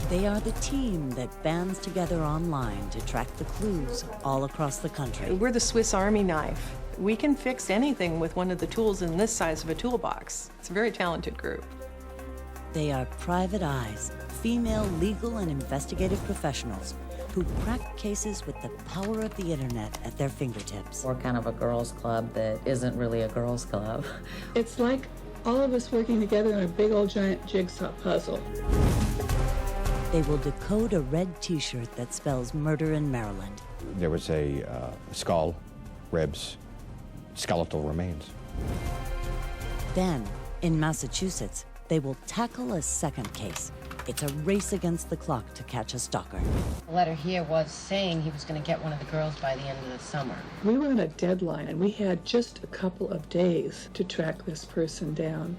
They are the team that bands together online to track the clues all across the country. We're the Swiss Army knife. We can fix anything with one of the tools in this size of a toolbox. It's a very talented group. They are private eyes, female legal and investigative professionals who crack cases with the power of the internet at their fingertips. We're kind of a girls' club that isn't really a girls' club. It's like all of us working together on a big old giant jigsaw puzzle. They will decode a red T-shirt that spells murder in Maryland. There was a skull, ribs, skeletal remains. Then, in Massachusetts, they will tackle a second case. It's a race against the clock to catch a stalker. The letter here was saying he was going to get one of the girls by the end of the summer. We were on a deadline, and we had just a couple of days to track this person down.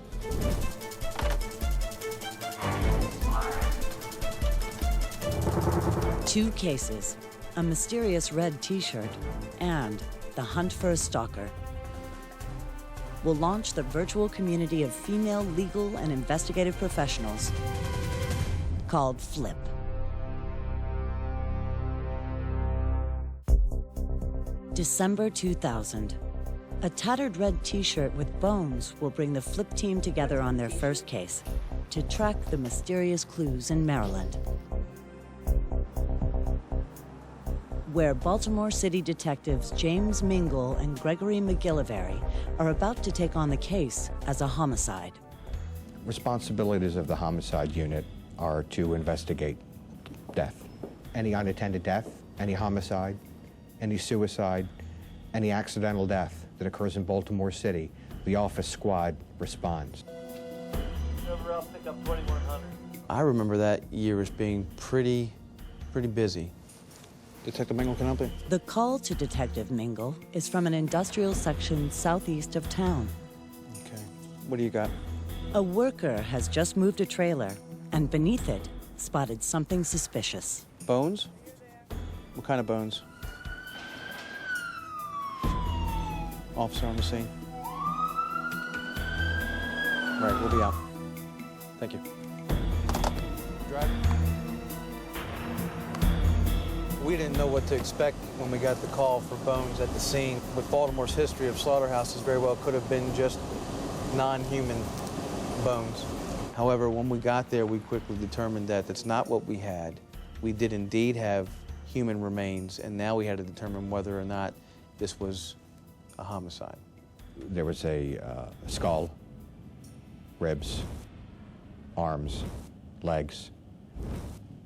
Two cases, a mysterious red T-shirt, and the hunt for a stalker, will launch the virtual community of female legal and investigative professionals called FLIP. December 2000. A tattered red T-shirt with bones will bring the FLIP team together on their first case to track the mysterious clues in Maryland, where Baltimore City detectives James Mingle and Gregory McGillivray are about to take on the case as a homicide. Responsibilities of the homicide unit are to investigate death. Any unattended death, any homicide, any suicide, any accidental death that occurs in Baltimore City, the office squad responds. I'll pick up 2100. I remember that year as being pretty busy. Detective Mingle, can I help you? The call to Detective Mingle is from an industrial section southeast of town. Okay. What do you got? A worker has just moved a trailer, and beneath it, spotted something suspicious. Bones? What kind of bones? Officer on the scene. Right, we'll be out. Thank you. Drive. We didn't know what to expect when we got the call for bones at the scene. With Baltimore's history of slaughterhouses, very well could have been just non-human bones. However, when we got there, we quickly determined that that's not what we had. We did indeed have human remains, and now we had to determine whether or not this was a homicide. There was a skull, ribs, arms, legs,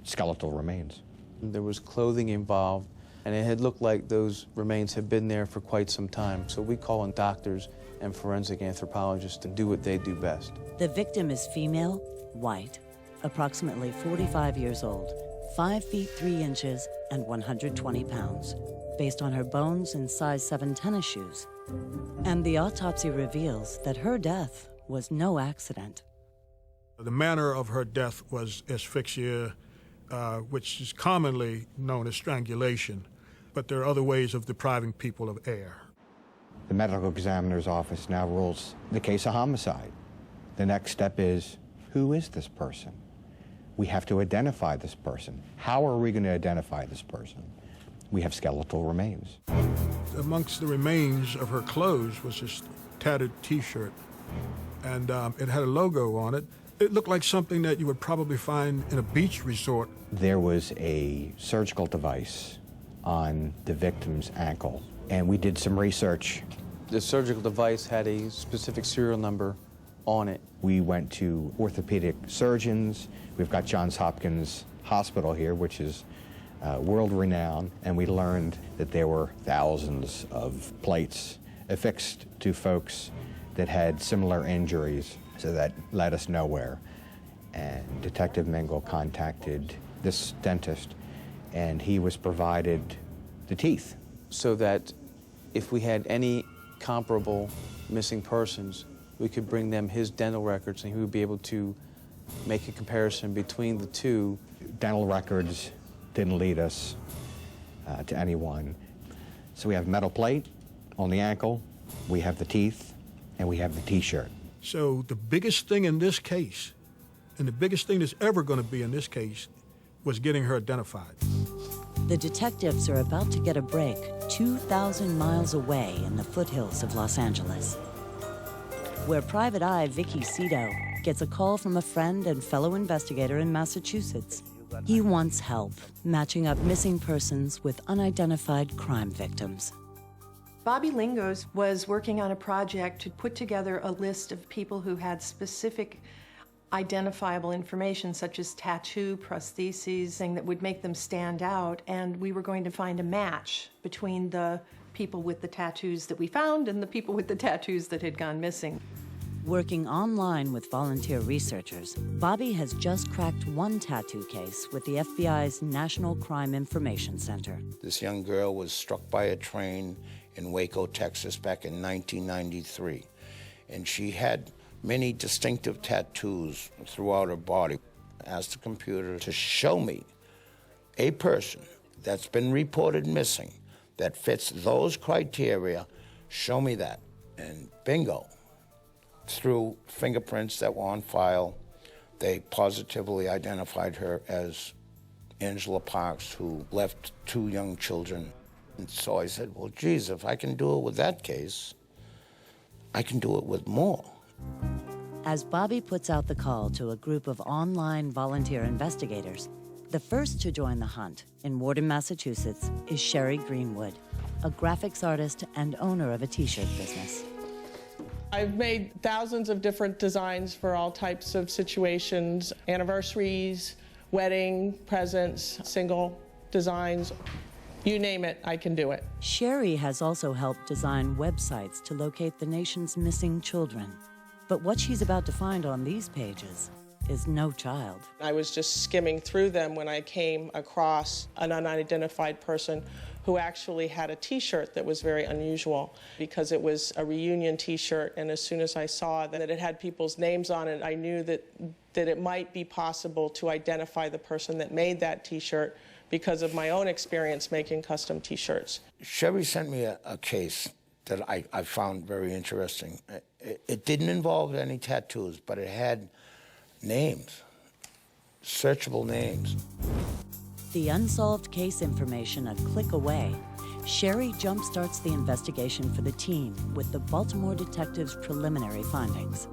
skeletal remains. There was clothing involved, and it had looked like those remains had been there for quite some time. So we call in doctors and forensic anthropologists to do what they do best. The victim is female, white, approximately 45 years old, 5 feet 3 inches and 120 pounds, based on her bones and size 7 tennis shoes. And the autopsy reveals that her death was no accident. The manner of her death was asphyxia, which is commonly known as strangulation, but there are other ways of depriving people of air. The medical examiner's office now rules the case a homicide. The next step is, who is this person? We have to identify this person. How are we going to identify this person? We have skeletal remains. Amongst the remains of her clothes was this tattered T-shirt, and it had a logo on it. It looked like something that you would probably find in a beach resort. There was a surgical device on the victim's ankle, and we did some research. The surgical device had a specific serial number on it. We went to orthopedic surgeons. We've got Johns Hopkins Hospital here, which is world-renowned, and we learned that there were thousands of plates affixed to folks that had similar injuries, so that led us nowhere. And Detective Mingle contacted this dentist, and he was provided the teeth. So that if we had any comparable missing persons, we could bring them his dental records, and he would be able to make a comparison between the two. Dental records didn't lead us to anyone. So we have metal plate on the ankle, we have the teeth, and we have the T-shirt. So the biggest thing in this case, and the biggest thing that's ever going to be in this case, was getting her identified. The detectives are about to get a break 2,000 miles away in the foothills of Los Angeles, where Private Eye Vicky Cito gets a call from a friend and fellow investigator in Massachusetts. He wants help matching up missing persons with unidentified crime victims. Bobby Lingos was working on a project to put together a list of people who had specific identifiable information, such as tattoo, prostheses, thing that would make them stand out, and we were going to find a match between the people with the tattoos that we found and the people with the tattoos that had gone missing. Working online with volunteer researchers, Bobby has just cracked one tattoo case with the FBI's National Crime Information Center. This young girl was struck by a train in Waco, Texas, back in 1993, and she had many distinctive tattoos throughout her body. I asked the computer to show me a person that's been reported missing that fits those criteria. Show me that. And bingo. Through fingerprints that were on file, they positively identified her as Angela Parks, who left 2 young children. And so I said, well, geez, if I can do it with that case, I can do it with more. As Bobby puts out the call to a group of online volunteer investigators, the first to join the hunt in Warden, Massachusetts, is Sherry Greenwood, a graphics artist and owner of a t-shirt business. I've made thousands of different designs for all types of situations, anniversaries, wedding, presents, single designs. You name it, I can do it. Sherry has also helped design websites to locate the nation's missing children. But what she's about to find on these pages is no child. I was just skimming through them when I came across an unidentified person who actually had a t-shirt that was very unusual because it was a reunion t-shirt, and as soon as I saw that it had people's names on it, I knew that it might be possible to identify the person that made that t-shirt because of my own experience making custom t-shirts. Sherry sent me a case that I found very interesting. It didn't involve any tattoos, but it had names, searchable names. The unsolved case information a click away, Sherry jumpstarts the investigation for the team with the Baltimore detectives' preliminary findings.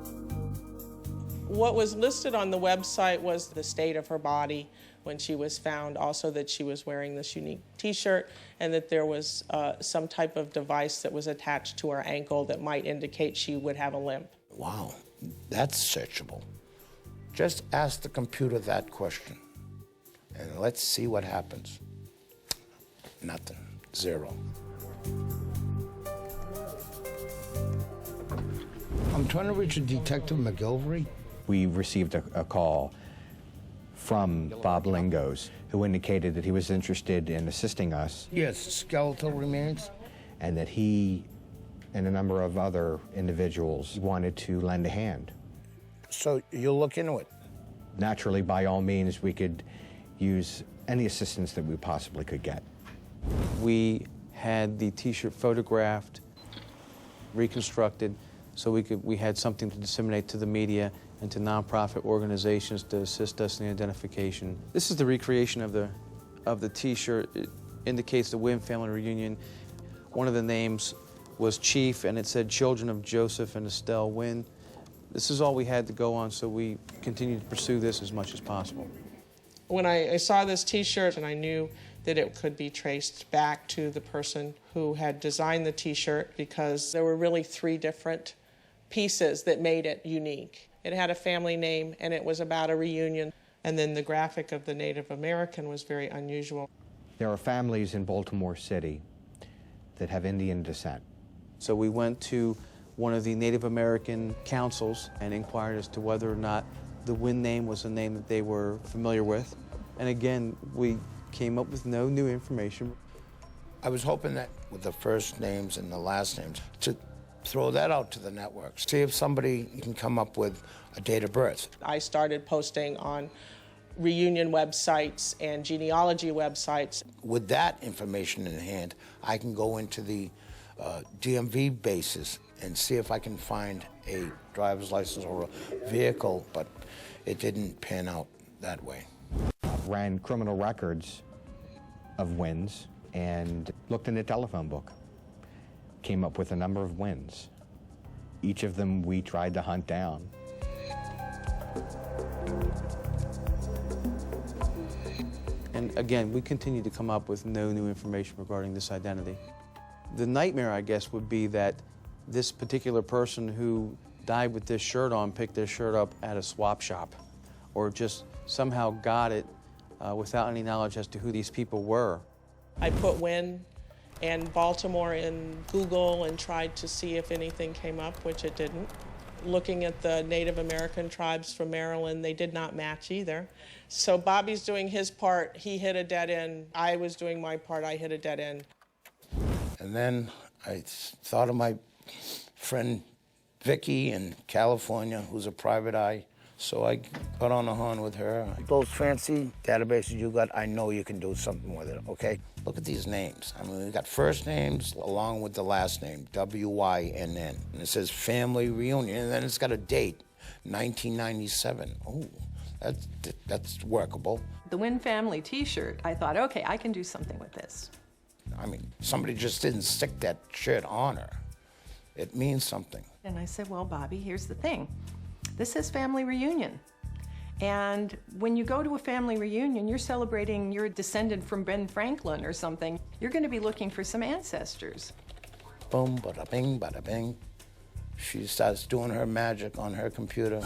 What was listed on the website was the state of her body when she was found, also that she was wearing this unique t-shirt, and that there was some type of device that was attached to her ankle that might indicate she would have a limp. Wow, that's searchable. Just ask the computer that question, and let's see what happens. Nothing, 0. I'm trying to reach a Detective McGilvery. We received a call from Bob Lingos, who indicated that he was interested in assisting us. Yes, skeletal remains. And that he and a number of other individuals wanted to lend a hand. So you'll look into it? Naturally, by all means, we could use any assistance that we possibly could get. We had the t-shirt photographed, reconstructed, so we had something to disseminate to the media and to nonprofit organizations to assist us in the identification. This is the recreation of the t-shirt. It indicates the Wynn family reunion. One of the names was Chief, and it said Children of Joseph and Estelle Wynn. This is all we had to go on, so we continued to pursue this as much as possible. When I saw this t-shirt, and I knew that it could be traced back to the person who had designed the t-shirt, because there were really 3 different pieces that made it unique. It had a family name, and it was about a reunion. And then the graphic of the Native American was very unusual. There are families in Baltimore City that have Indian descent. So we went to one of the Native American councils and inquired as to whether or not the Wynn name was a name that they were familiar with. And again, we came up with no new information. I was hoping that with the first names and the last names, to throw that out to the networks. See if somebody can come up with a date of birth. I started posting on reunion websites and genealogy websites. With that information in hand, I can go into the DMV bases and see if I can find a driver's license or a vehicle, but it didn't pan out that way. ran criminal records of Wynn's and looked in the telephone book. Came up with a number of Wynn's. Each of them we tried to hunt down. And again, we continue to come up with no new information regarding this identity. The nightmare, I guess, would be that this particular person who died with this shirt on picked this shirt up at a swap shop, or just somehow got it without any knowledge as to who these people were. I put Wynn and Baltimore in Google and tried to see if anything came up, which it didn't. Looking at the Native American tribes from Maryland, they did not match either. So Bobby's doing his part, he hit a dead end. I was doing my part, I hit a dead end. And then I thought of my friend Vicky in California, who's a private eye. So I got on the horn with her. Those fancy databases you got, I know you can do something with it, okay? Look at these names. I mean, we got first names along with the last name, W-Y-N-N. And it says family reunion, and then it's got a date, 1997. Oh, that's workable. The Wynn family T-shirt, I thought, okay, I can do something with this. I mean, somebody just didn't stick that shirt on her. It means something. And I said, well, Bobby, here's the thing. This is family reunion. And when you go to a family reunion, you're celebrating you're descended from Ben Franklin or something. You're going to be looking for some ancestors. Boom, bada bing, bada bing. She starts doing her magic on her computer.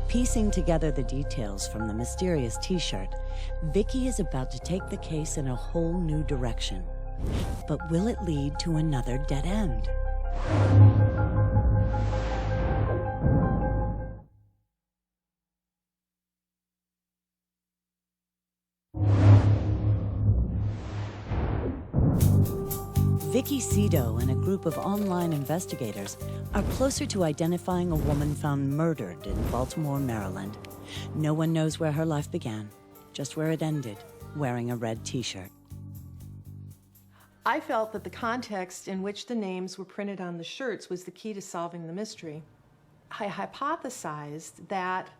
Piecing together the details from the mysterious T-shirt, Vicky is about to take the case in a whole new direction. But will it lead to another dead end? Vicky Cito and a group of online investigators are closer to identifying a woman found murdered in Baltimore, Maryland. No one knows where her life began, just where it ended, wearing a red T-shirt. I felt that the context in which the names were printed on the shirts was the key to solving the mystery. I hypothesized that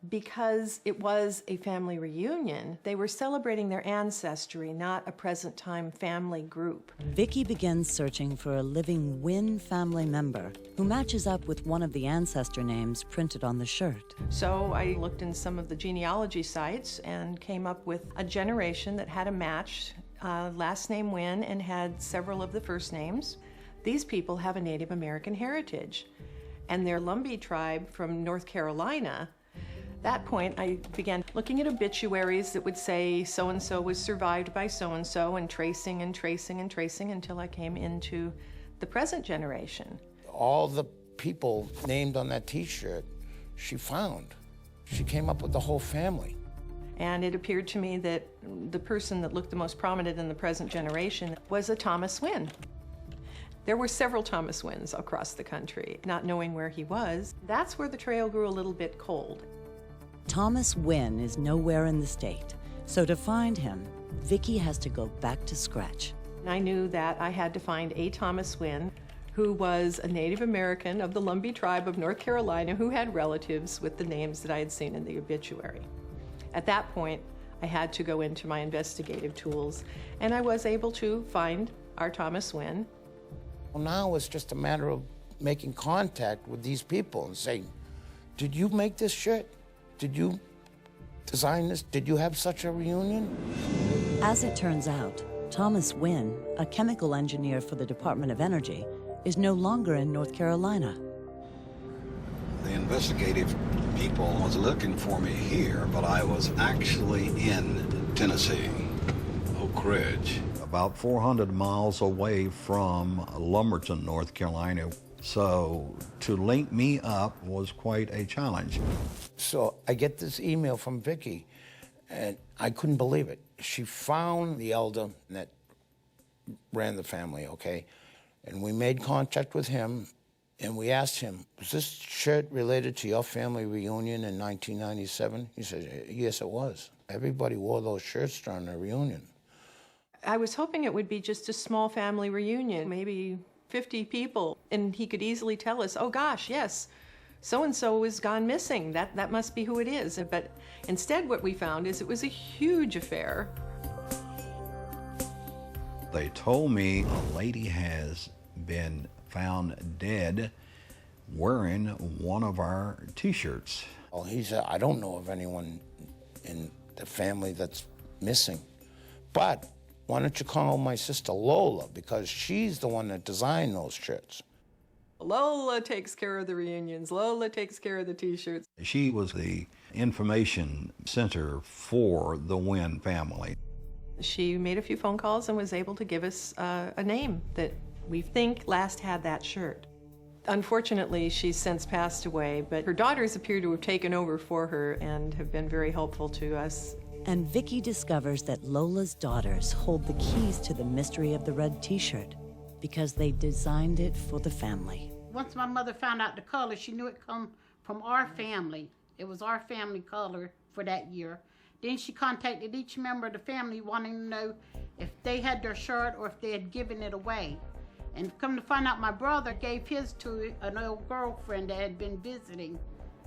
because it was a family reunion, they were celebrating their ancestry, not a present-time family group. Vicky begins searching for a living Wynn family member who matches up with one of the ancestor names printed on the shirt. So I looked in some of the genealogy sites and came up with a generation that had a match, last name Wynn, and had several of the first names. These people have a Native American heritage, and their Lumbee tribe from North Carolina. At that point, I began looking at obituaries that would say so-and-so was survived by so-and-so, and tracing and tracing and tracing until I came into the present generation. All the people named on that T-shirt, she found. She came up with the whole family. And it appeared to me that the person that looked the most prominent in the present generation was a Thomas Wynn. There were several Thomas Wynns across the country. Not knowing where he was, that's where the trail grew a little bit cold. Thomas Wynn is nowhere in the state, so to find him, Vicky has to go back to scratch. I knew that I had to find a Thomas Wynn who was a Native American of the Lumbee tribe of North Carolina who had relatives with the names that I had seen in the obituary. At that point, I had to go into my investigative tools, and I was able to find our Thomas Wynn. Well, now it's just a matter of making contact with these people and saying, did you make this shirt? Did you design this? Did you have such a reunion? As it turns out, Thomas Wynn, a chemical engineer for the Department of Energy, is no longer in North Carolina. The investigative people was looking for me here, but I was actually in Tennessee, Oak Ridge. About 400 miles away from Lumberton, North Carolina. So to link me up was quite a challenge. So I get this email from Vicky, and I couldn't believe it. She found the elder that ran the family, okay? And we made contact with him, and we asked him, was this shirt related to your family reunion in 1997? He said, yes, it was. Everybody wore those shirts during the reunion. I was hoping it would be just a small family reunion, maybe 50 people, and he could easily tell us, oh gosh, yes, so-and-so has gone missing. That must be who it is. But instead what we found is it was a huge affair. They told me a lady has been found dead wearing one of our T-shirts. Well, he said, I don't know of anyone in the family that's missing. But why don't you call my sister Lola, because she's the one that designed those shirts. Lola takes care of the reunions. Lola takes care of the T-shirts. She was the information center for the Wynn family. She made a few phone calls and was able to give us a name that we think last had that shirt. Unfortunately, she's since passed away, but her daughters appear to have taken over for her and have been very helpful to us. And Vicky discovers that Lola's daughters hold the keys to the mystery of the red T-shirt because they designed it for the family. Once my mother found out the color, she knew it come from our family. It was our family color for that year. Then she contacted each member of the family wanting to know if they had their shirt or if they had given it away. And come to find out, my brother gave his to an old girlfriend that had been visiting,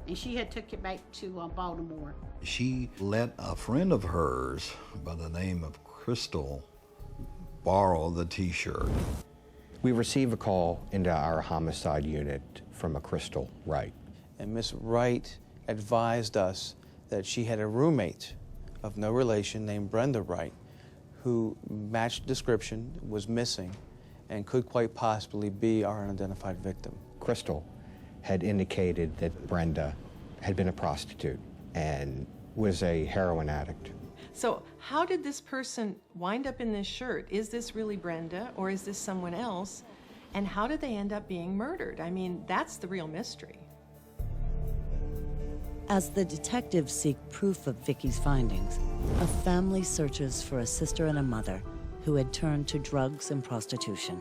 and she had took it back to Baltimore. She let a friend of hers by the name of Crystal borrow the T-shirt. We receive a call into our homicide unit from a Crystal Wright. And Miss Wright advised us that she had a roommate of no relation named Brenda Wright who matched description, was missing, and could quite possibly be our unidentified victim. Crystal had indicated that Brenda had been a prostitute and was a heroin addict. So how did this person wind up in this shirt? Is this really Brenda or is this someone else? And how did they end up being murdered? I mean, that's the real mystery. As the detectives seek proof of Vicky's findings, a family searches for a sister and a mother who had turned to drugs and prostitution.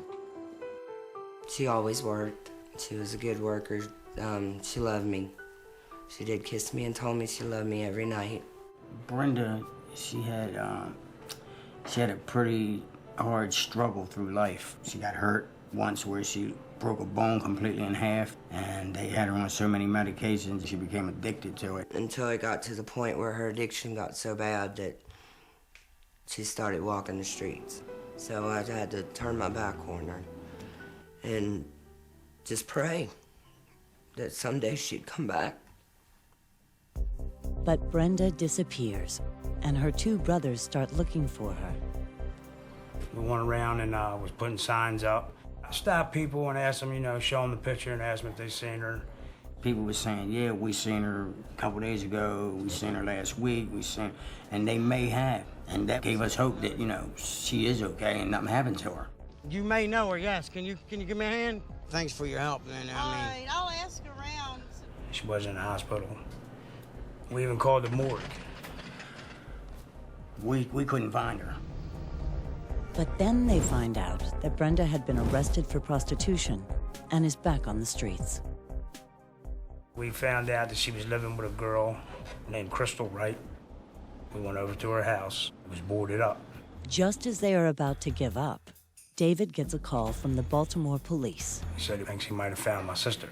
She always worked. She was a good worker. She loved me. She did kiss me and told me she loved me every night. Brenda, she had a pretty hard struggle through life. She got hurt once where she broke a bone completely in half, and they had her on so many medications she became addicted to it. Until it got to the point where her addiction got so bad that she started walking the streets. So I had to turn my back on her and just pray that someday she'd come back. But Brenda disappears, and her two brothers start looking for her. We went around and was putting signs up. I stopped people and asked them, show them the picture and asked them if they seen her. People were saying, yeah, we seen her a couple days ago, we seen her last week, and they may have. And that gave us hope that, she is okay and nothing happened to her. You may know her, yes. Can you give me a hand? Thanks for your help, man. All right, I'll ask around. She was in the hospital. We even called the morgue. We couldn't find her. But then they find out that Brenda had been arrested for prostitution and is back on the streets. We found out that she was living with a girl named Crystal Wright. We went over to her house. It was boarded up. Just as they are about to give up, David gets a call from the Baltimore police. He said he thinks he might have found my sister.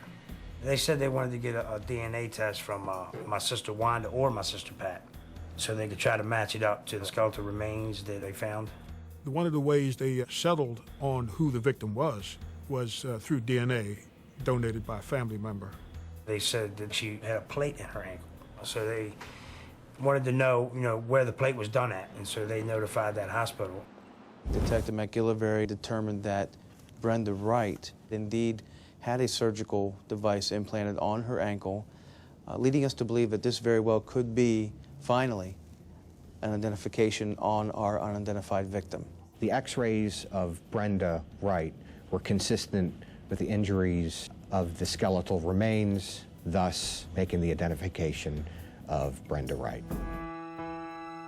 They said they wanted to get a DNA test from my sister Wanda or my sister Pat, so they could try to match it up to the skeletal remains that they found. One of the ways they settled on who the victim was through DNA donated by a family member. They said that she had a plate in her ankle, so they wanted to know, where the plate was done at, and so they notified that hospital. Detective McGillivray determined that Brenda Wright indeed had a surgical device implanted on her ankle, leading us to believe that this very well could be, finally, an identification on our unidentified victim. The x-rays of Brenda Wright were consistent with the injuries of the skeletal remains, thus making the identification of Brenda Wright.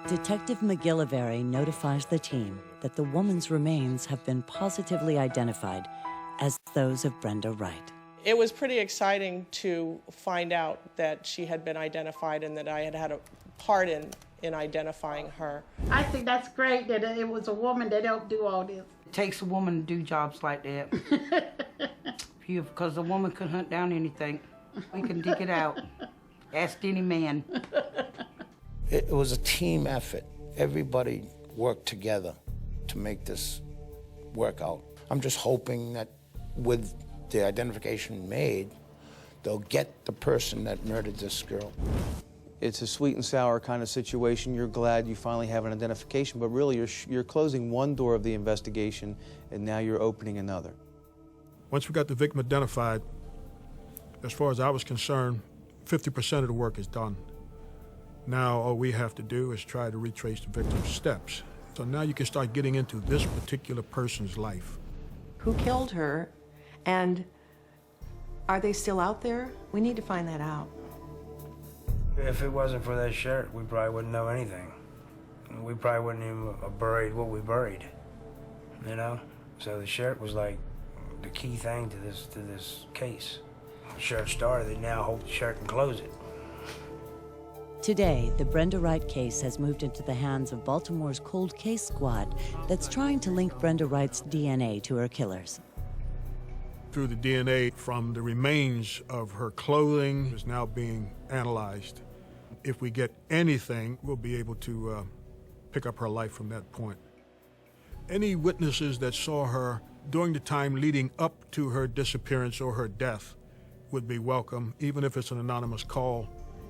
Detective McGillivray notifies the team that the woman's remains have been positively identified as those of Brenda Wright. It was pretty exciting to find out that she had been identified and that I had had a part in identifying her. I think that's great that it was a woman that helped do all this. It takes a woman to do jobs like that. Because a woman could hunt down anything. We can dig it out. Ask any man. It was a team effort. Everybody worked together to make this work out. I'm just hoping that with the identification made, they'll get the person that murdered this girl. It's a sweet and sour kind of situation. You're glad you finally have an identification, but really you're closing one door of the investigation, and now you're opening another. Once we got the victim identified, as far as I was concerned, 50% of the work is done. Now all we have to do is try to retrace the victim's steps. So now you can start getting into this particular person's life. Who killed her, and are they still out there? We need to find that out. If it wasn't for that shirt, we probably wouldn't know anything. We probably wouldn't even have buried what we buried, you know? So the shirt was like the key thing to this case. The shirt started it, now hope the shirt can close it. Today, the Brenda Wright case has moved into the hands of Baltimore's Cold Case Squad that's trying to link Brenda Wright's DNA to her killers. Through the DNA from the remains of her clothing is now being analyzed. If we get anything, we'll be able to pick up her life from that point. Any witnesses that saw her during the time leading up to her disappearance or her death would be welcome, even if it's an anonymous call.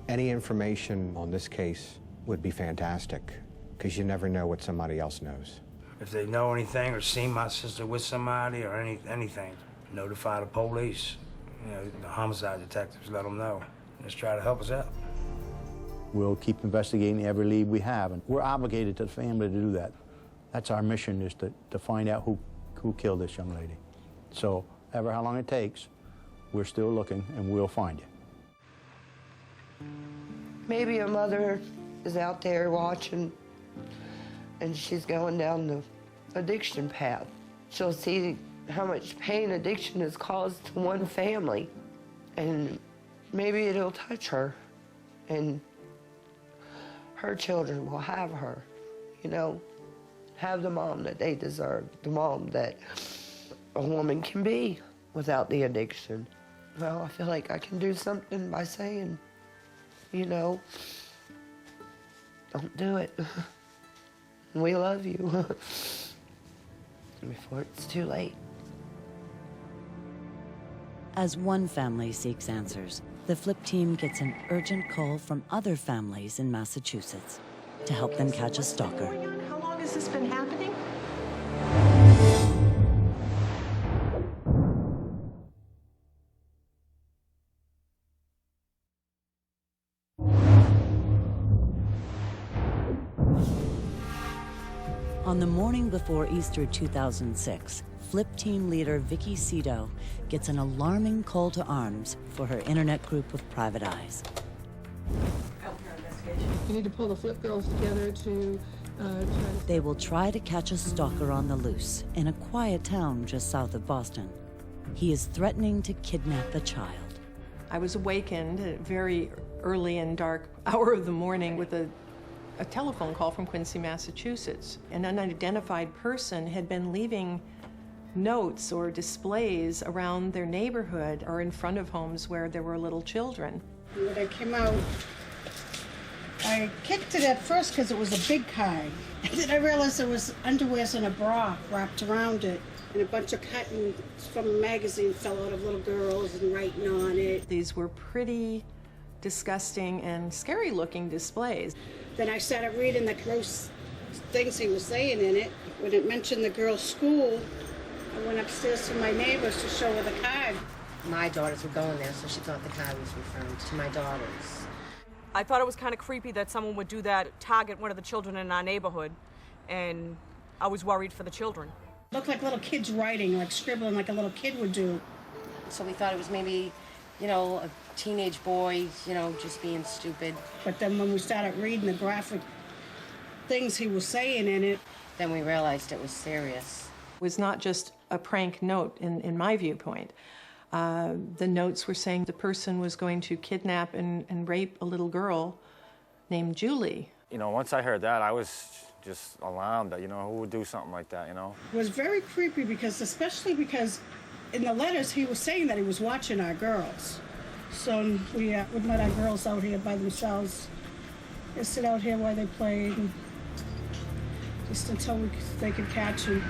Any information on this case would be fantastic, because you never know what somebody else knows. If they know anything or seen my sister with somebody or anything, notify the police. You know, the homicide detectives, let them know. Just try to help us out. We'll keep investigating every lead we have, and we're obligated to the family to do that. That's our mission, is to find out who killed this young lady. So, ever how long it takes, we're still looking, and we'll find you. Maybe a mother is out there watching, and she's going down the addiction path. She'll see how much pain addiction has caused to one family, and maybe it'll touch her, and her children will have her, you know, have the mom that they deserve, the mom that a woman can be without the addiction. Well, I feel like I can do something by saying, you know, don't do it. We love you. Before it's too late. As one family seeks answers, the Flip team gets an urgent call from other families in Massachusetts to help them catch a stalker. How long has this been happening? On the morning before Easter 2006, Flip team leader Vicky Cito gets an alarming call to arms for her internet group of private eyes. You need to pull the Flip girls together to They will try to catch a stalker on the loose in a quiet town just south of Boston. He is threatening to kidnap a child. I was awakened at a very early and dark hour of the morning with a telephone call from Quincy, Massachusetts. An unidentified person had been leaving notes or displays around their neighborhood or in front of homes where there were little children. When I came out, I kicked it at first because it was a big card. And then I realized there was underwears and a bra wrapped around it. And a bunch of cutting from a magazine fell out of little girls and writing on it. These were pretty disgusting and scary looking displays. Then I started reading the gross things he was saying in it. When it mentioned the girls' school, I went upstairs to my neighbors to show her the card. My daughters were going there, so she thought the card was referring to my daughters. I thought it was kind of creepy that someone would do that, target one of the children in our neighborhood, and I was worried for the children. Looked like little kids writing, like scribbling like a little kid would do. So we thought it was maybe, you know, a teenage boy, you know, just being stupid. But then when we started reading the graphic things he was saying in it, then we realized it was serious. It was not just a prank note in my viewpoint. The notes were saying the person was going to kidnap and rape a little girl named Julie. You know, once I heard that, I was just alarmed that, you know, who would do something like that, you know? It was very creepy especially because in the letters he was saying that he was watching our girls. So we would let our girls out here by themselves. They sit out here while they played, and just until they could catch them.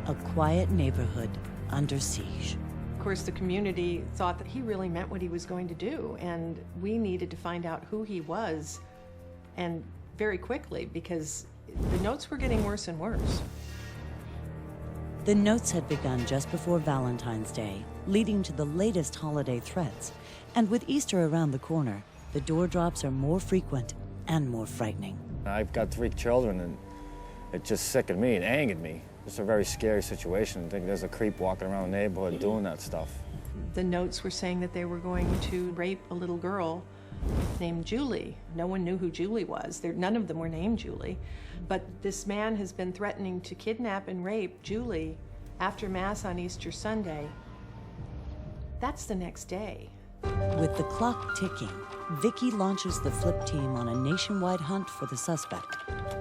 A quiet neighborhood under siege. Of course, the community thought that he really meant what he was going to do, and we needed to find out who he was, and very quickly, because the notes were getting worse and worse. The notes had begun just before Valentine's Day, leading to the latest holiday threats. And with Easter around the corner, the door drops are more frequent and more frightening. I've got 3 children, and it just sickened me, it angered me. It's a very scary situation. I think there's a creep walking around the neighborhood doing that stuff. The notes were saying that they were going to rape a little girl named Julie. No one knew who Julie was. None of them were named Julie. But this man has been threatening to kidnap and rape Julie after Mass on Easter Sunday. That's the next day. With the clock ticking, Vicky launches the Flip team on a nationwide hunt for the suspect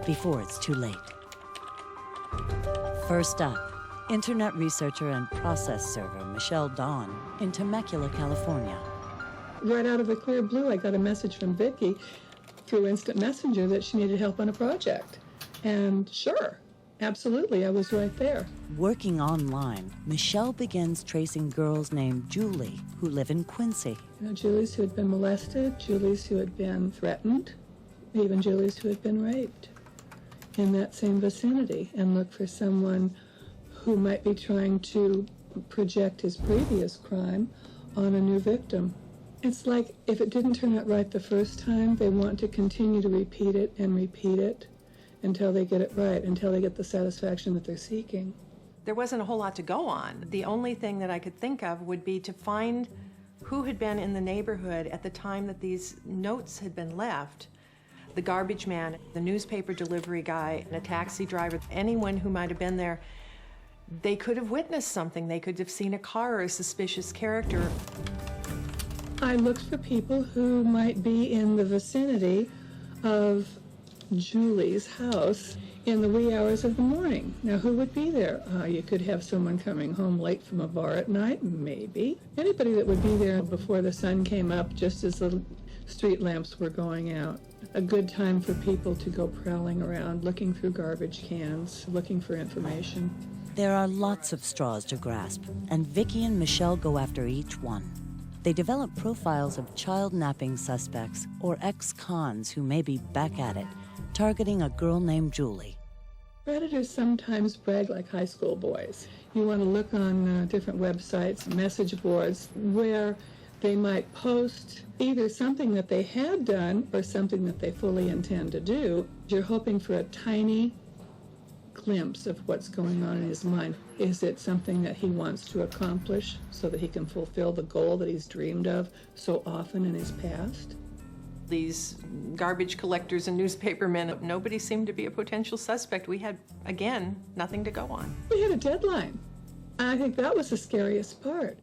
before it's too late. First up, internet researcher and process server Michelle Dawn in Temecula, California. Right out of the clear blue, I got a message from Vicky through Instant Messenger that she needed help on a project. And sure, absolutely, I was right there. Working online, Michelle begins tracing girls named Julie who live in Quincy. Julies who had been molested, Julies who had been threatened, even Julies who had been raped in that same vicinity, and look for someone who might be trying to project his previous crime on a new victim. It's like if it didn't turn out right the first time, they want to continue to repeat it until they get it right, until they get the satisfaction that they're seeking. There wasn't a whole lot to go on. The only thing that I could think of would be to find who had been in the neighborhood at the time that these notes had been left. The garbage man, the newspaper delivery guy, and a taxi driver, anyone who might have been there, they could have witnessed something. They could have seen a car or a suspicious character. I looked for people who might be in the vicinity of Julie's house in the wee hours of the morning. Now, who would be there? You could have someone coming home late from a bar at night, maybe. Anybody that would be there before the sun came up, just as the street lamps were going out. A good time for people to go prowling around, looking through garbage cans, looking for information. There are lots of straws to grasp, and Vicky and Michelle go after each one. They develop profiles of child napping suspects or ex-cons who may be back at it, targeting a girl named Julie. Predators sometimes brag like high school boys. You want to look on different websites, message boards, where they might post either something that they had done or something that they fully intend to do. You're hoping for a tiny glimpse of what's going on in his mind. Is it something that he wants to accomplish so that he can fulfill the goal that he's dreamed of so often in his past? These garbage collectors and newspapermen, nobody seemed to be a potential suspect. We had, again, nothing to go on. We had a deadline. I think that was the scariest part.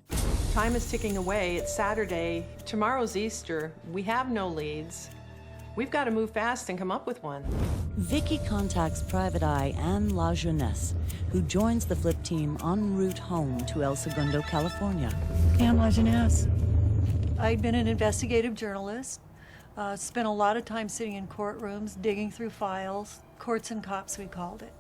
Time is ticking away. It's Saturday. Tomorrow's Easter. We have no leads. We've got to move fast and come up with one. Vicky contacts Private Eye Anne La Jeunesse, who joins the Flip team en route home to El Segundo, California. Anne La Jeunesse. I'd been an investigative journalist, spent a lot of time sitting in courtrooms, digging through files, courts and cops we called it.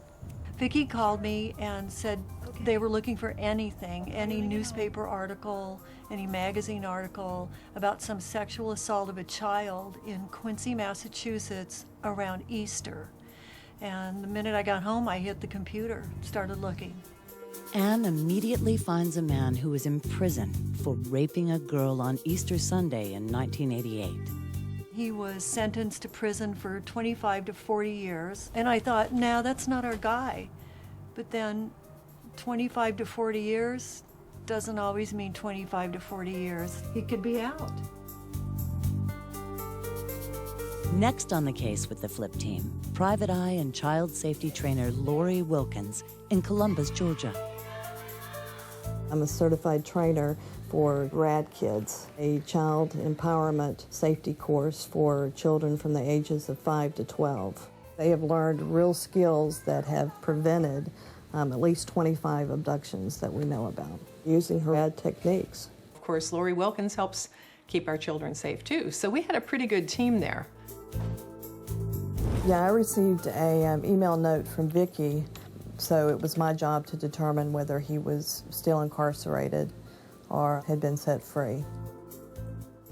Vicky called me and said they were looking for anything, any newspaper article, any magazine article about some sexual assault of a child in Quincy, Massachusetts around Easter. And the minute I got home, I hit the computer, started looking. Anne immediately finds a man who was in prison for raping a girl on Easter Sunday in 1988. He was sentenced to prison for 25 to 40 years. And I thought, no, that's not our guy. But then 25 to 40 years doesn't always mean 25 to 40 years. He could be out. Next on the case with the Flip team, Private Eye and child safety trainer Lori Wilkins in Columbus, Georgia. I'm a certified trainer for RAD Kids, a child empowerment safety course for children from the ages of 5 to 12. They have learned real skills that have prevented at least 25 abductions that we know about. using her bad techniques. Of course, Lori Wilkins helps keep our children safe too, so we had a pretty good team there. Yeah, I received an email note from Vicki, so it was my job to determine whether he was still incarcerated or had been set free.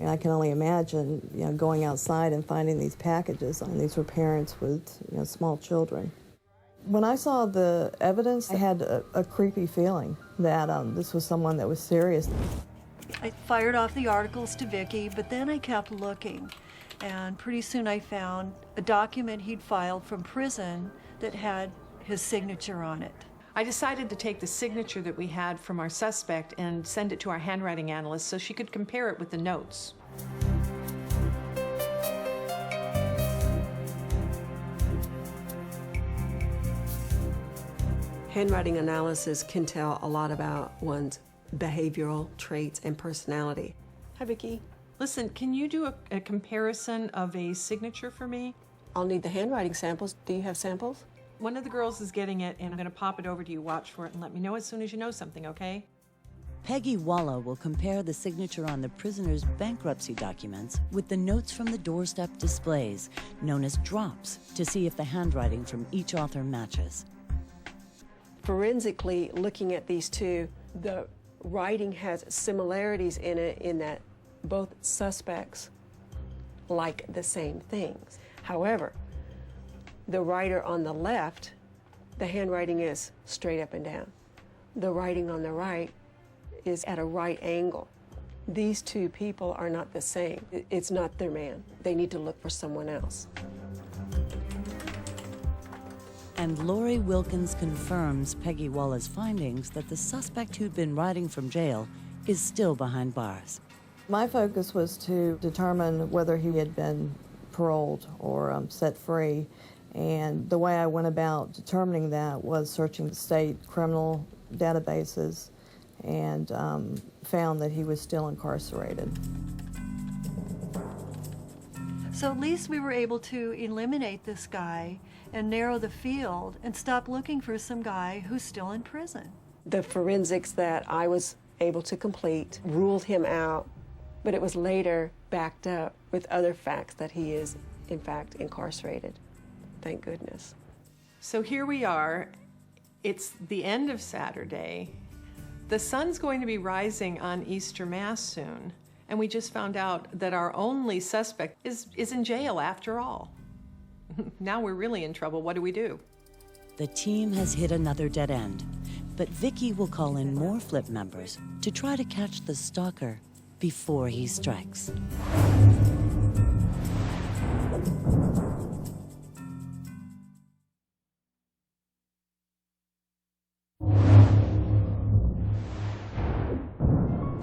And I can only imagine, going outside and finding these packages, and these were parents with, small children. When I saw the evidence, I had a creepy feeling that this was someone that was serious. I fired off the articles to Vicki, but then I kept looking. And pretty soon I found a document he'd filed from prison that had his signature on it. I decided to take the signature that we had from our suspect and send it to our handwriting analyst so she could compare it with the notes. Handwriting analysis can tell a lot about one's behavioral traits and personality. Hi, Vicki. Listen, can you do a comparison of a signature for me? I'll need the handwriting samples. Do you have samples? One of the girls is getting it, and I'm going to pop it over to you. Watch for it and let me know as soon as you know something, okay? Peggy Walla will compare the signature on the prisoner's bankruptcy documents with the notes from the doorstep displays, known as drops, to see if the handwriting from each author matches. Forensically, looking at these two, the writing has similarities in it in that both suspects like the same things. However, the writer on the left, the handwriting is straight up and down. The writing on the right is at a right angle. These two people are not the same. It's not their man. They need to look for someone else. And Lori Wilkins confirms Peggy Walla's findings that the suspect who'd been riding from jail is still behind bars. My focus was to determine whether he had been paroled or set free. And the way I went about determining that was searching the state criminal databases and found that he was still incarcerated. So at least we were able to eliminate this guy and narrow the field and stop looking for some guy who's still in prison. The forensics that I was able to complete ruled him out, but it was later backed up with other facts that he is, in fact, incarcerated. Thank goodness. So here we are. It's the end of Saturday. The sun's going to be rising on Easter Mass soon, and we just found out that our only suspect is in jail after all. Now we're really in trouble. What do we do? The team has hit another dead end, but Vicki will call in more Flip members to try to catch the stalker before he strikes.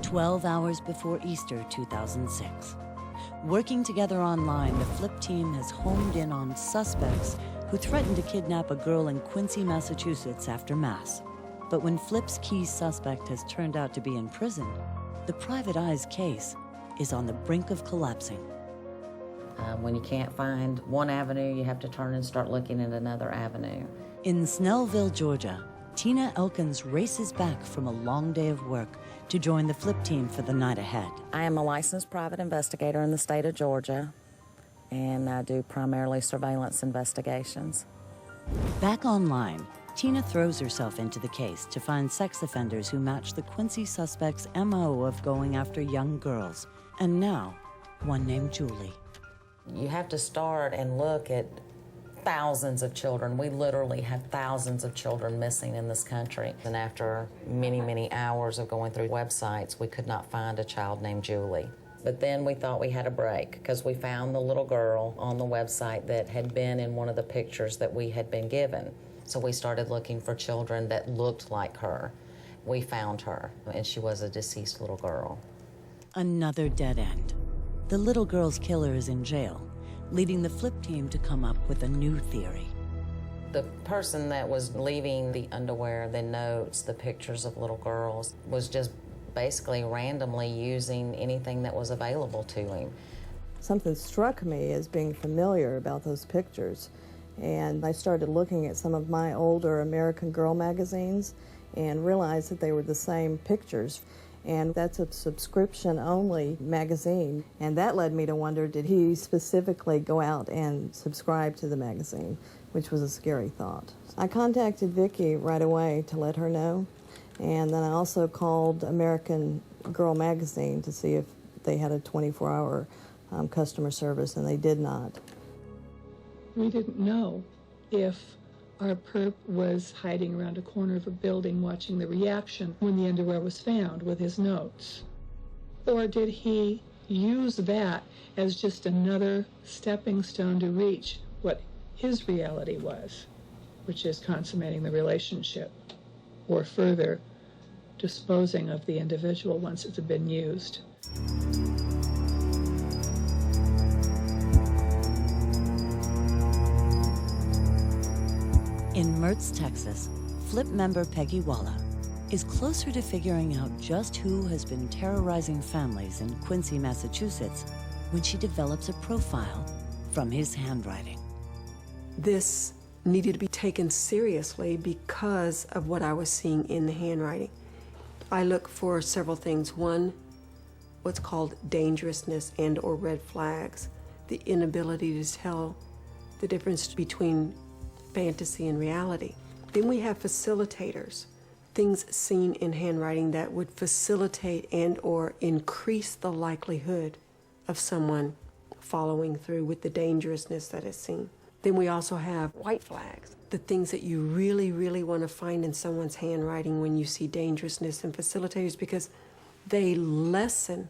"12 hours before Easter 2006. Working together online, the Flip team has homed in on suspects who threatened to kidnap a girl in Quincy, Massachusetts after Mass. But when Flip's key suspect has turned out to be in prison, the Private Eye's case is on the brink of collapsing. When you can't find one avenue, you have to turn and start looking at another avenue. In Snellville, Georgia, Tina Elkins races back from a long day of work to join the Flip team for the night ahead. I am a licensed private investigator in the state of Georgia, and I do primarily surveillance investigations. Back online, Tina throws herself into the case to find sex offenders who match the Quincy suspect's MO of going after young girls, and now one named Julie. You have to start and look at thousands of children. We literally have thousands of children missing in this country. And after many, many hours of going through websites, we could not find a child named Julie. But then we thought we had a break because we found the little girl on the website that had been in one of the pictures that we had been given. So we started looking for children that looked like her. We found her, and she was a deceased little girl. Another dead end. The little girl's killer is in jail, leading the Flip team to come up with a new theory. The person that was leaving the underwear, the notes, the pictures of little girls was just basically randomly using anything that was available to him. Something struck me as being familiar about those pictures, and I started looking at some of my older American Girl magazines, and realized that they were the same pictures. And that's a subscription-only magazine. And that led me to wonder, did he specifically go out and subscribe to the magazine, which was a scary thought. I contacted Vicki right away to let her know. And then I also called American Girl magazine to see if they had a 24-hour customer service, and they did not. We didn't know if our perp was hiding around a corner of a building watching the reaction when the underwear was found with his notes. Or did he use that as just another stepping stone to reach what his reality was, which is consummating the relationship, or further, disposing of the individual once it's been used. In Mertz, Texas, Flip member Peggy Walla is closer to figuring out just who has been terrorizing families in Quincy, Massachusetts, when she develops a profile from his handwriting. This needed to be taken seriously because of what I was seeing in the handwriting. I look for several things. One, what's called dangerousness and or red flags, the inability to tell the difference between fantasy and reality. Then we have facilitators, things seen in handwriting that would facilitate and or increase the likelihood of someone following through with the dangerousness that is seen. Then we also have white flags, the things that you really, really want to find in someone's handwriting when you see dangerousness and facilitators, because they lessen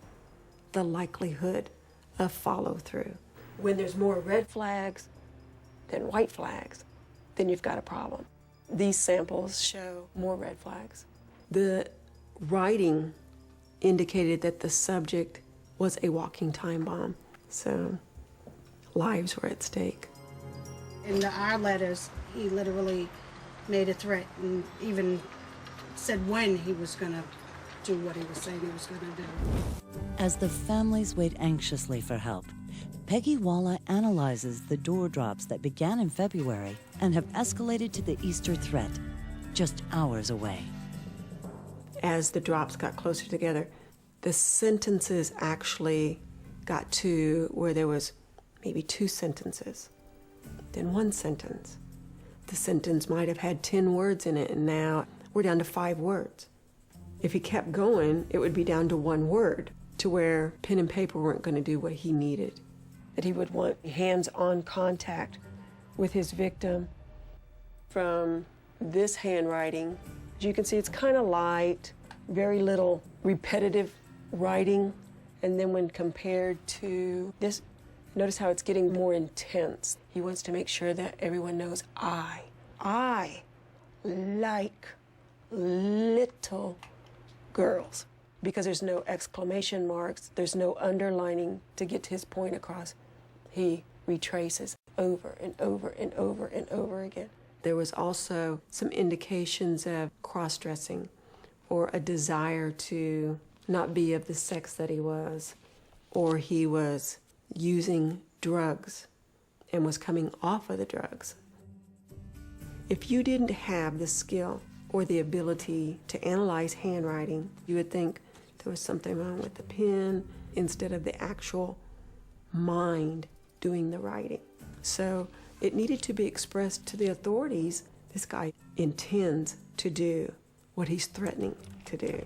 the likelihood of follow through. When there's more red flags than white flags, then you've got a problem. These samples show more red flags. The writing indicated that the subject was a walking time bomb, so lives were at stake. In our letters, he literally made a threat and even said when he was going to do what he was saying he was going to do. As the families wait anxiously for help, Peggy Walla analyzes the door drops that began in February and have escalated to the Easter threat, just hours away. As the drops got closer together, the sentences actually got to where there was maybe 2 sentences, then 1 sentence. The sentence might have had 10 words in it, and now we're down to 5 words. If he kept going, it would be down to 1 word, to where pen and paper weren't going to do what he needed. That he would want hands-on contact with his victim. From this handwriting, as you can see, it's kind of light, very little repetitive writing. And then when compared to this, notice how it's getting more intense. He wants to make sure that everyone knows I like little girls. Because there's no exclamation marks, there's no underlining to get his point across. He retraces over and over and over and over again. There was also some indications of cross-dressing or a desire to not be of the sex that he was, or he was using drugs and was coming off of the drugs. If you didn't have the skill or the ability to analyze handwriting, you would think there was something wrong with the pen instead of the actual mind doing the writing. So it needed to be expressed to the authorities. This guy intends to do what he's threatening to do.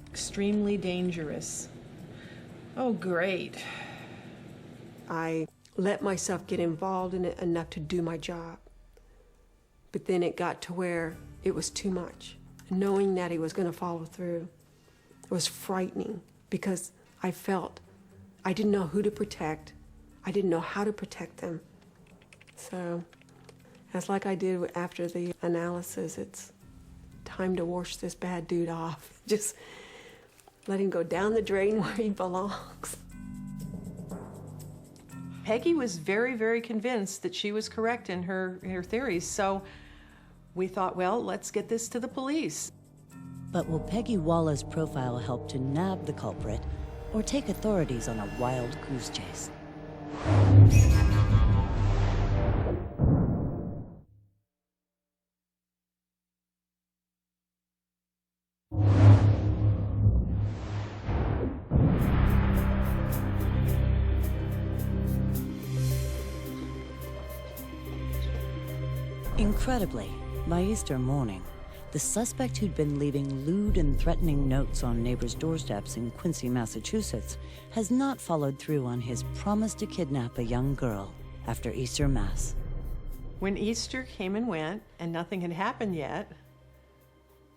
Extremely dangerous. Oh, great. I let myself get involved in it enough to do my job. But then it got to where it was too much. Knowing that he was going to follow through was frightening, because I felt I didn't know who to protect. I didn't know how to protect them. So, as like I did after the analysis, it's time to wash this bad dude off. Just let him go down the drain where he belongs. Peggy was very, very convinced that she was correct in her theories, so we thought, well, let's get this to the police. But will Peggy Walla's profile help to nab the culprit or take authorities on a wild goose chase? Incredibly, by Easter morning, the suspect who'd been leaving lewd and threatening notes on neighbors' doorsteps in Quincy, Massachusetts, has not followed through on his promise to kidnap a young girl after Easter Mass. When Easter came and went and nothing had happened yet,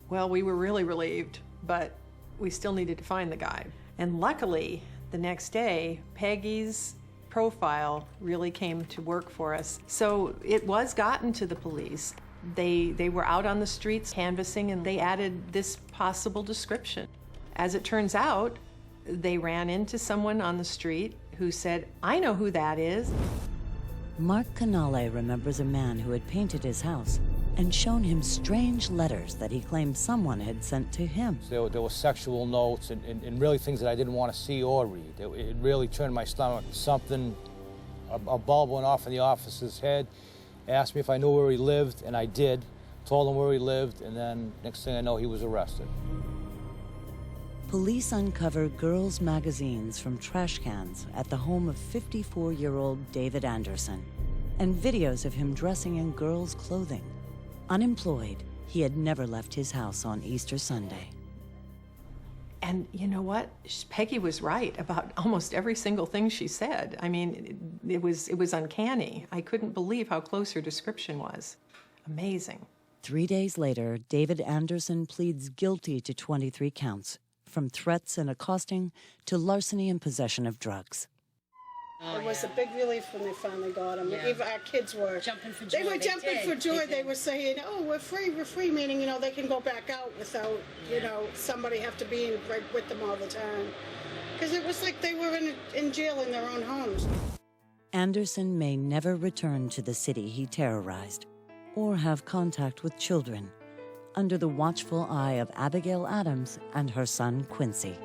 well, we were really relieved, but we still needed to find the guy. And luckily, the next day, Peggy's profile really came to work for us. So it was gotten to the police. They were out on the streets canvassing, and they added this possible description. As it turns out, they ran into someone on the street who said, "I know who that is." Mark Canale remembers a man who had painted his house and shown him strange letters that he claimed someone had sent to him. There were sexual notes and really things that I didn't want to see or read. It really turned my stomach. A bulb went off in the officer's head, asked me if I knew where he lived, and I did. Told him where he lived, and then next thing I know, he was arrested. Police uncover girls' magazines from trash cans at the home of 54-year-old David Anderson, and videos of him dressing in girls' clothing. Unemployed, he had never left his house on Easter Sunday. And you know what? Peggy was right about almost every single thing she said. I mean, it was uncanny. I couldn't believe how close her description was. Amazing. 3 days later, David Anderson pleads guilty to 23 counts, from threats and accosting to larceny and possession of drugs. It was a big relief when they finally got him. Yeah. Even our kids were jumping for joy. They were jumping for joy. They were saying, "Oh, we're free," meaning, you know, they can go back out without, you know, somebody have to be right with them all the time. Because it was like they were in jail in their own homes. Anderson may never return to the city he terrorized or have contact with children, under the watchful eye of Abigail Adams and her son Quincy.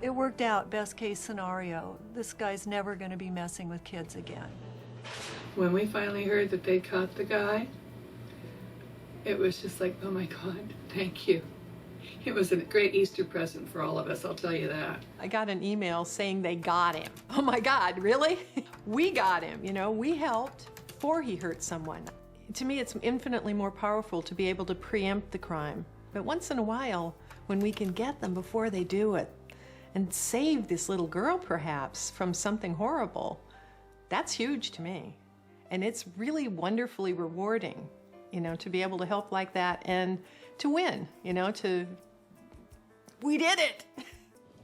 It worked out, best case scenario. This guy's never going to be messing with kids again. When we finally heard that they caught the guy, it was just like, oh my God, thank you. It was a great Easter present for all of us, I'll tell you that. I got an email saying they got him. Oh my God, really? We got him, you know, we helped before he hurt someone. To me, it's infinitely more powerful to be able to preempt the crime. But once in a while, when we can get them before they do it, and save this little girl, perhaps, from something horrible, that's huge to me. And it's really wonderfully rewarding, you know, to be able to help like that and to win, you know, we did it!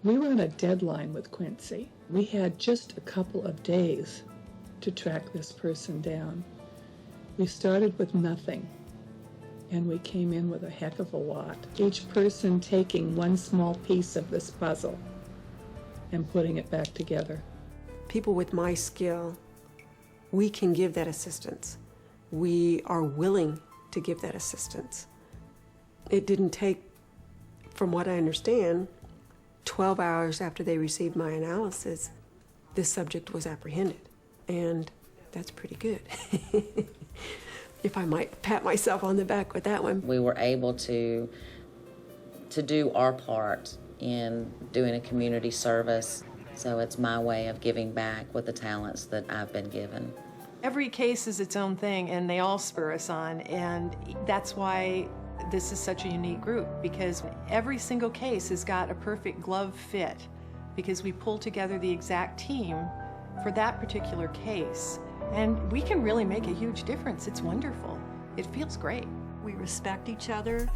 We were on a deadline with Quincy. We had just a couple of days to track this person down. We started with nothing, and we came in with a heck of a lot. Each person taking one small piece of this puzzle and putting it back together. People with my skill, we can give that assistance. We are willing to give that assistance. It didn't take, from what I understand, 12 hours after they received my analysis, this subject was apprehended. And that's pretty good. If I might pat myself on the back with that one. We were able to do our part in doing a community service. So it's my way of giving back with the talents that I've been given. Every case is its own thing, and they all spur us on, and that's why this is such a unique group, because every single case has got a perfect glove fit, because we pull together the exact team for that particular case, and we can really make a huge difference. It's wonderful. It feels great. We respect each other.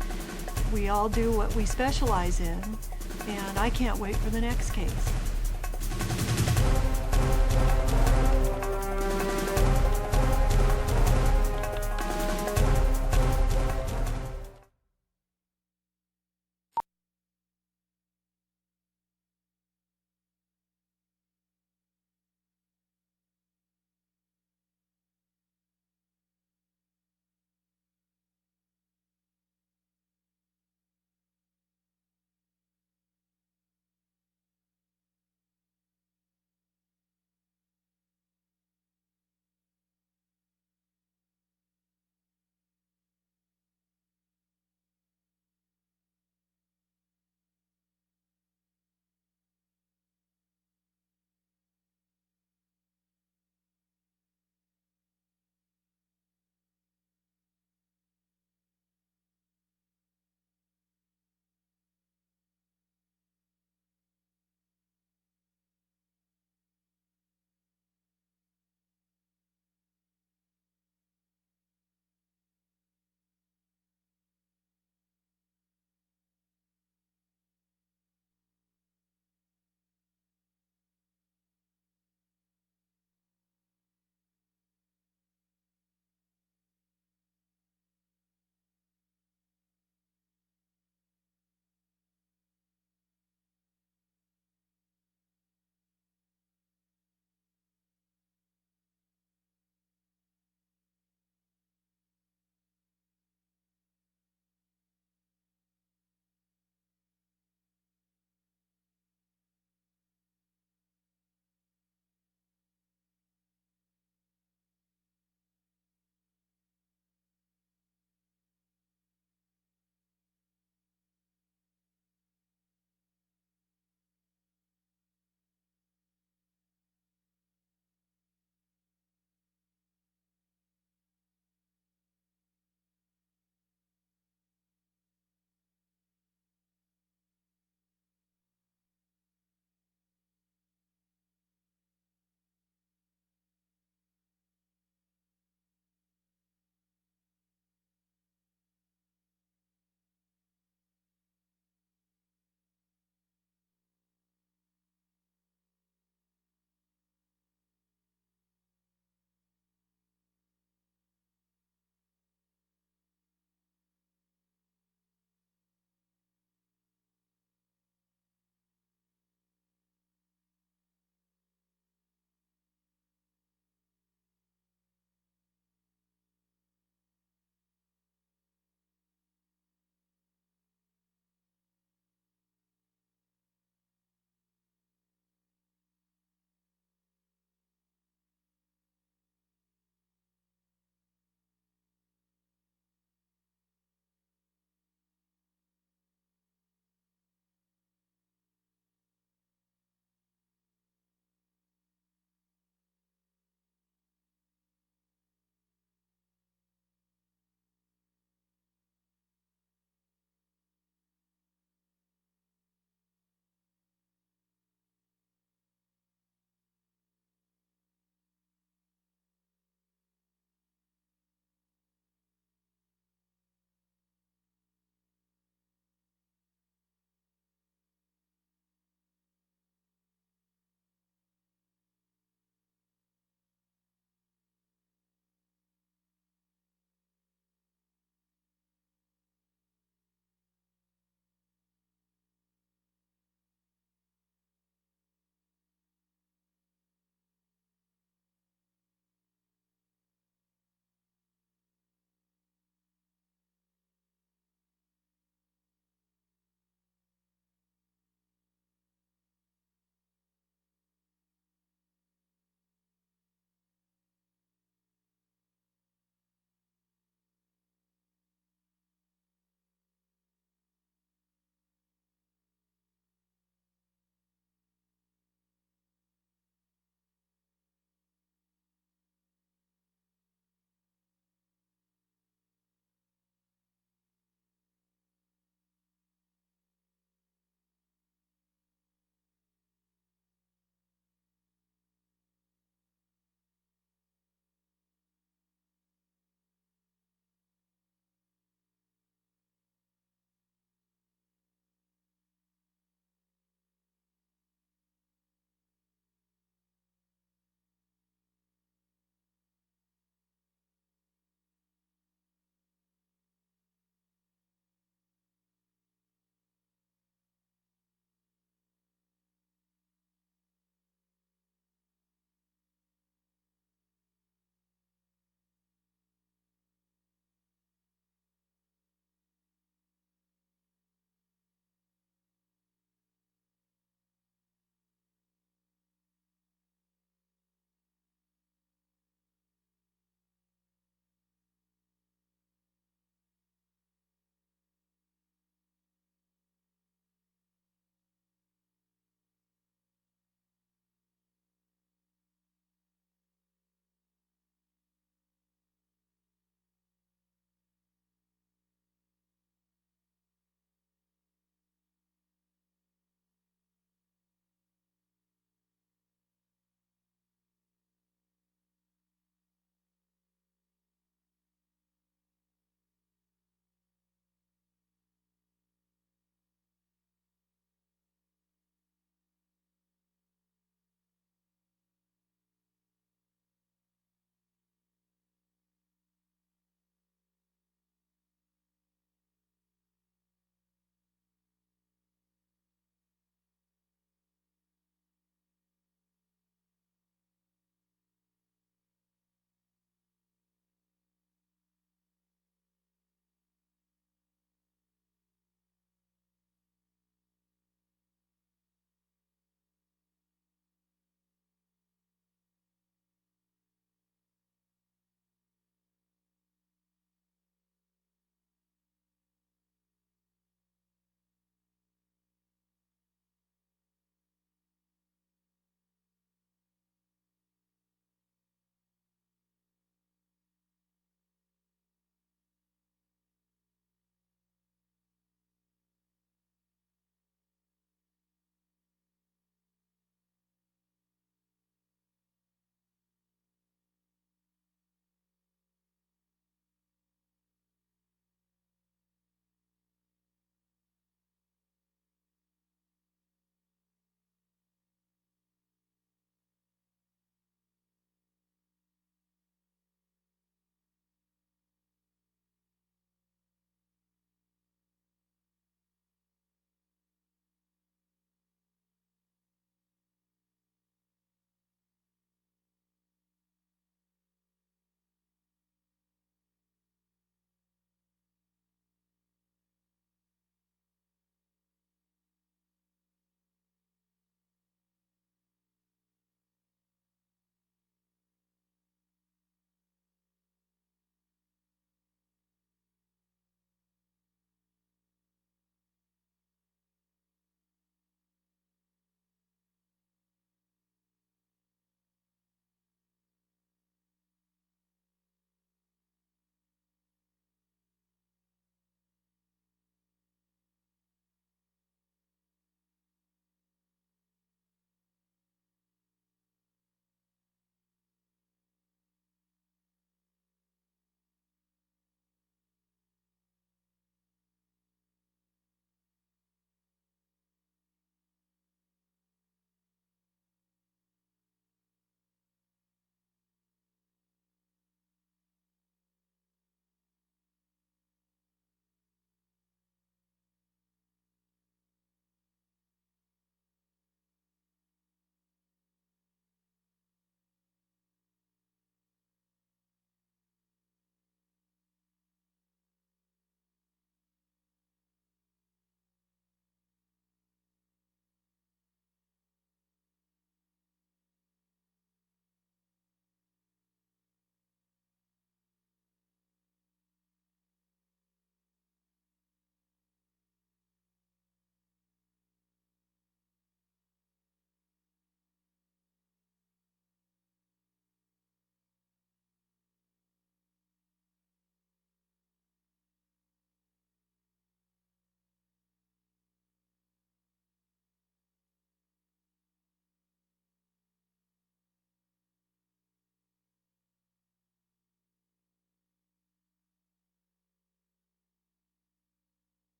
We all do what we specialize in, and I can't wait for the next case.